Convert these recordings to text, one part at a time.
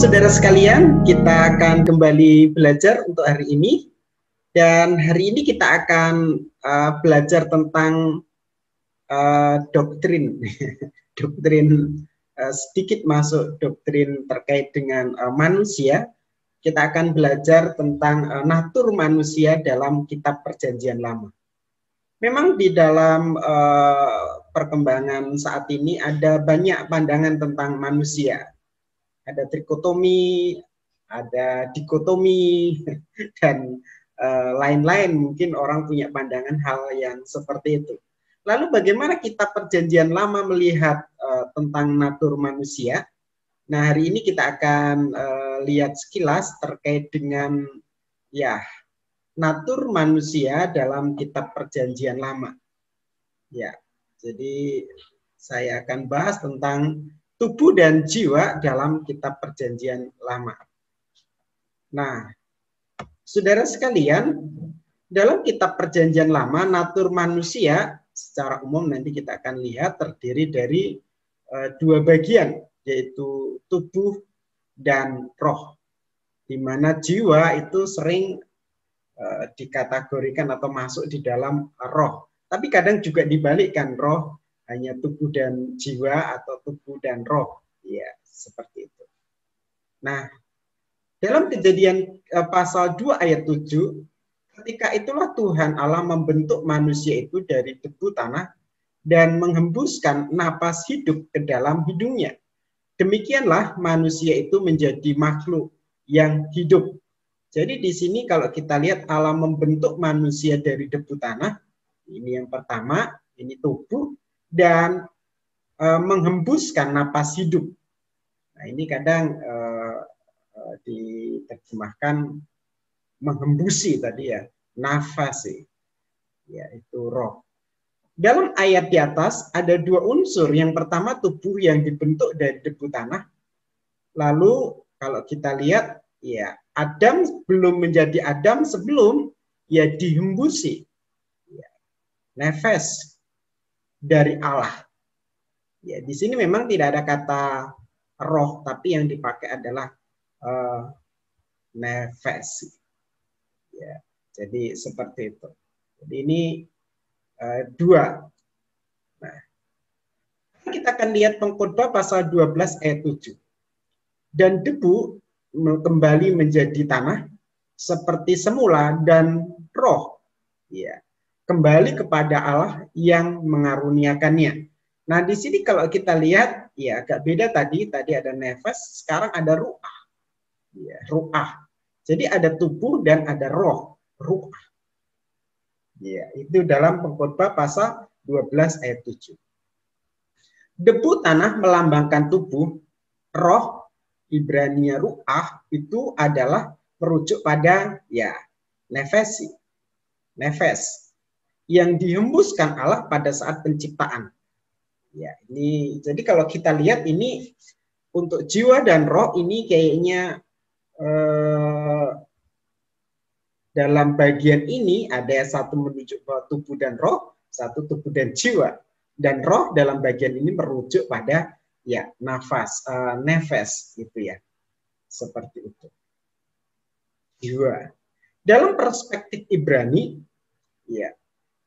saudara sekalian, kita akan kembali belajar untuk hari ini. Dan hari ini kita akan belajar tentang doktrin. Sedikit masuk doktrin terkait dengan manusia. Kita akan belajar tentang natur manusia dalam kitab Perjanjian Lama. Memang di dalam perkembangan saat ini ada banyak pandangan tentang manusia. Ada trikotomi, ada dikotomi, dan lain-lain. Mungkin orang punya pandangan hal yang seperti itu. Lalu bagaimana kitab Perjanjian Lama melihat tentang natur manusia? Nah, hari ini kita akan lihat sekilas terkait dengan natur manusia dalam kitab Perjanjian Lama. Ya, jadi saya akan bahas tentang tubuh dan jiwa dalam kitab Perjanjian Lama. Nah, saudara sekalian, dalam kitab Perjanjian Lama, natur manusia secara umum nanti kita akan lihat terdiri dari dua bagian, yaitu tubuh dan roh. Di mana jiwa itu sering dikategorikan atau masuk di dalam roh. Tapi kadang juga dibalikkan, roh hanya tubuh dan jiwa atau tubuh dan roh. Ya, seperti itu. Nah, dalam Kejadian pasal 2 ayat 7, ketika itulah Tuhan Allah membentuk manusia itu dari debu tanah dan menghembuskan napas hidup ke dalam hidungnya. Demikianlah manusia itu menjadi makhluk yang hidup. Jadi di sini kalau kita lihat Allah membentuk manusia dari debu tanah, ini yang pertama, ini tubuh, dan menghembuskan napas hidup. Nah, ini kadang diterjemahkan menghembusi tadi ya, nafas ya, itu roh. Dalam ayat di atas ada dua unsur. Yang pertama tubuh yang dibentuk dari debu tanah. Lalu kalau kita lihat ya, Adam belum menjadi Adam sebelum ya dihembusi ya, nefes dari Allah. Ya, di sini memang tidak ada kata roh, tapi yang dipakai adalah nefes. Ya, jadi seperti itu. Jadi ini dua. Nah, kita akan lihat Pengkhotbah pasal 12 ayat 7. Dan debu kembali menjadi tanah seperti semula dan roh ya kembali kepada Allah yang mengaruniakannya. Nah, di sini kalau kita lihat ya agak beda tadi ada nefas, sekarang ada ruah. Ya, ruah. Jadi ada tubuh dan ada roh, ruah. Ya, itu dalam Pengkhotbah pasal 12 ayat 7. Debu tanah melambangkan tubuh, roh Ibrania ruah itu adalah merujuk pada ya nefesi. Nefes yang dihembuskan Allah pada saat penciptaan. Ya, ini jadi kalau kita lihat ini untuk jiwa dan roh ini kayaknya dalam bagian ini ada satu merujuk pada tubuh dan roh, satu tubuh dan jiwa. Dan roh dalam bagian ini merujuk pada ya nafas, nefes gitu ya. Seperti itu. Jiwa. Dalam perspektif Ibrani, ya,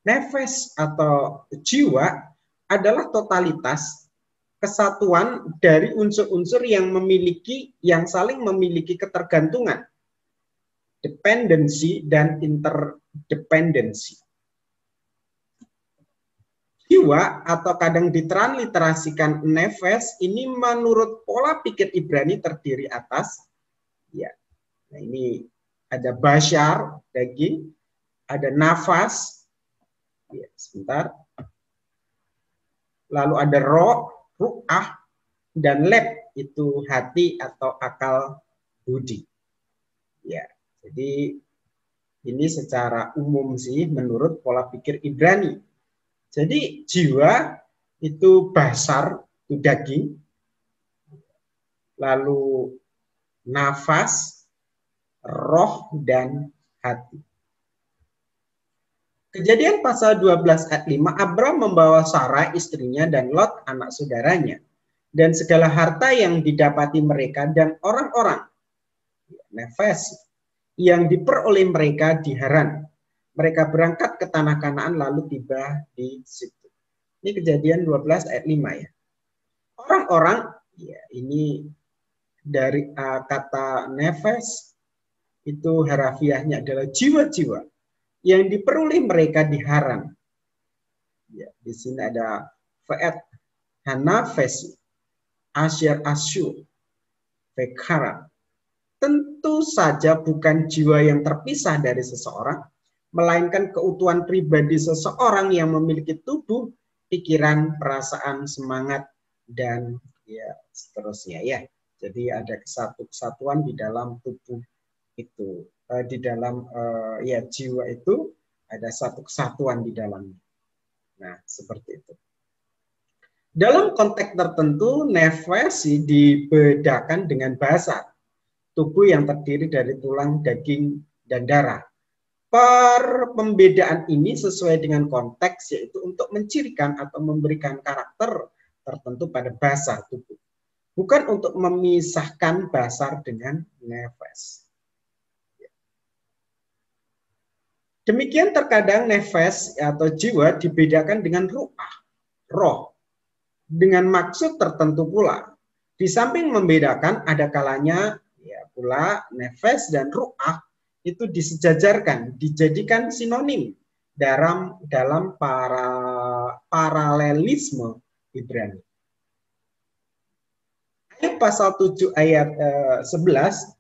nefes atau jiwa adalah totalitas kesatuan dari unsur-unsur yang saling memiliki ketergantungan, dependensi dan interdependensi. Jiwa atau kadang ditransliterasikan nefes ini menurut pola pikir Ibrani terdiri atas ya. Nah, ini ada bashar, daging, ada nafas. Ya, sebentar. Lalu ada roh, ruah, dan leb, itu hati atau akal budi. Ya, jadi ini secara umum sih menurut pola pikir Ibrani. Jadi jiwa itu basar, itu daging. Lalu nafas, roh, dan hati. Kejadian pasal 12 ayat 5, Abram membawa Sarai istrinya dan Lot anak saudaranya. dan segala harta yang didapati mereka dan orang-orang Nefes yang diperoleh mereka di Haran. Mereka berangkat ke tanah Kanaan lalu tiba di situ. Ini Kejadian 12 ayat 5 ya. Orang-orang, ya ini dari kata nefes, itu harafiahnya adalah jiwa-jiwa yang diperoleh mereka di Haran. Ya, di sini ada Fa'et Hanafesi, Asyir Asyur, Fekara. Tentu saja bukan jiwa yang terpisah dari seseorang, melainkan keutuhan pribadi seseorang yang memiliki tubuh, pikiran, perasaan, semangat, dan ya seterusnya ya. Jadi ada kesatuan di dalam tubuh itu, di dalam ya jiwa itu ada satu kesatuan di dalamnya. Nah seperti itu. Dalam konteks tertentu, nefes dibedakan dengan basar, tubuh yang terdiri dari tulang, daging, dan darah. Pembedaan ini sesuai dengan konteks, yaitu untuk mencirikan atau memberikan karakter tertentu pada basar tubuh. Bukan untuk memisahkan basar dengan nefes. Demikian terkadang nefes atau jiwa dibedakan dengan ru'ah, roh, dengan maksud tertentu pula. Di samping membedakan, ada kalanya ya pula nefes dan ru'ah itu disejajarkan, dijadikan sinonim dalam paralelisme Ibrani. Ayat pasal 7 ayat 11,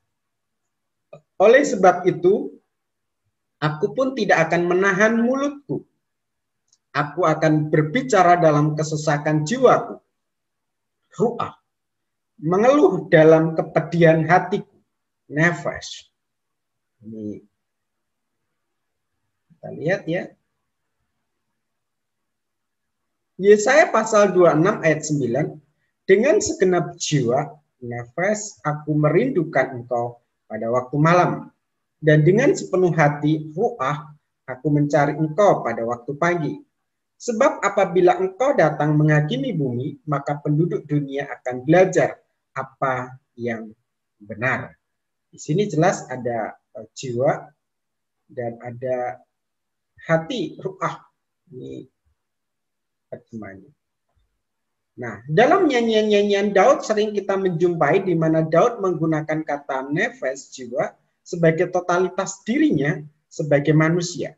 oleh sebab itu, aku pun tidak akan menahan mulutku. Aku akan berbicara dalam kesesakan jiwaku. Ru'ah. Mengeluh dalam kepedihan hatiku. Nefes. Ini kita lihat ya. Yesaya pasal 26 ayat 9. Dengan segenap jiwa, nefes, aku merindukan engkau pada waktu malam. Dan dengan sepenuh hati, ru'ah, aku mencari engkau pada waktu pagi. Sebab apabila engkau datang menghakimi bumi, maka penduduk dunia akan belajar apa yang benar. Di sini jelas ada jiwa dan ada hati, ru'ah. Ini terjemahnya. Nah, dalam nyanyian-nyanyian Daud sering kita menjumpai di mana Daud menggunakan kata nefes, jiwa, sebagai totalitas dirinya sebagai manusia,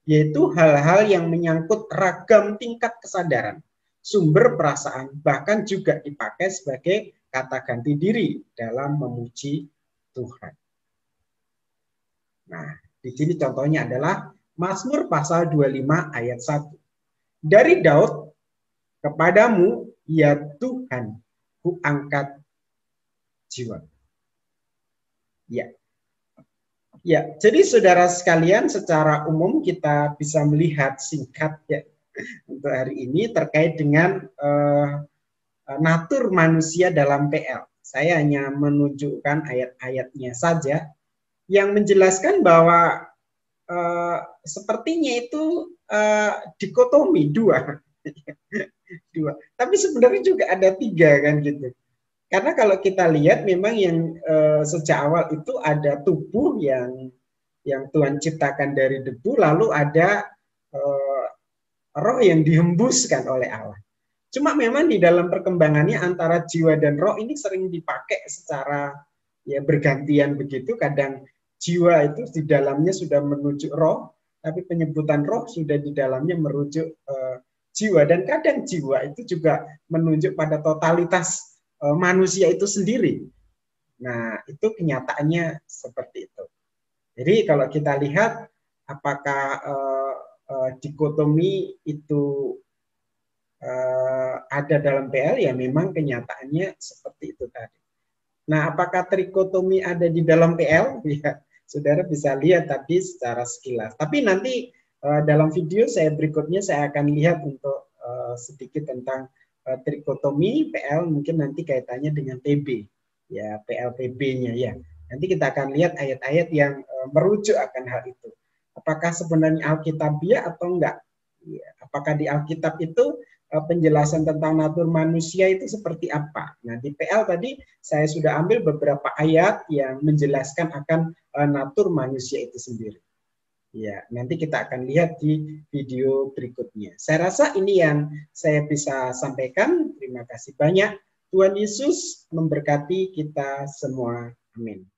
yaitu hal-hal yang menyangkut ragam tingkat kesadaran, sumber perasaan, bahkan juga dipakai sebagai kata ganti diri dalam memuji Tuhan. Nah, di sini contohnya adalah Mazmur pasal 25 ayat 1. Dari Daud, kepadamu, ya Tuhan, ku angkat jiwa. Ya. Ya, jadi saudara sekalian, secara umum kita bisa melihat singkat ya untuk hari ini terkait dengan natur manusia dalam PL. Saya hanya menunjukkan ayat-ayatnya saja yang menjelaskan bahwa sepertinya itu dikotomi dua. Tapi sebenarnya juga ada tiga kan gitu. Karena kalau kita lihat memang yang sejak awal itu ada tubuh yang Tuhan ciptakan dari debu, lalu ada roh yang dihembuskan oleh Allah. Cuma memang di dalam perkembangannya antara jiwa dan roh ini sering dipakai secara ya bergantian begitu. Kadang jiwa itu di dalamnya sudah menuju roh, tapi penyebutan roh sudah di dalamnya merujuk jiwa. Dan kadang jiwa itu juga menunjuk pada totalitas manusia itu sendiri. Nah, itu kenyataannya seperti itu. Jadi kalau kita lihat apakah dikotomi itu ada dalam PL, ya memang kenyataannya seperti itu tadi. Nah, apakah trikotomi ada di dalam PL? Ya, saudara bisa lihat tadi secara sekilas. Tapi nanti dalam video saya berikutnya saya akan lihat untuk sedikit tentang trikotomi PL, mungkin nanti kaitannya dengan TB, ya PLTB-nya ya. Nanti kita akan lihat ayat-ayat yang merujuk akan hal itu. Apakah sebenarnya Alkitabiah atau enggak? Ya, apakah di Alkitab itu penjelasan tentang natur manusia itu seperti apa. Nah, di PL tadi saya sudah ambil beberapa ayat yang menjelaskan akan natur manusia itu sendiri. Ya, nanti kita akan lihat di video berikutnya. Saya rasa ini yang saya bisa sampaikan. Terima kasih banyak. Tuhan Yesus memberkati kita semua. Amin.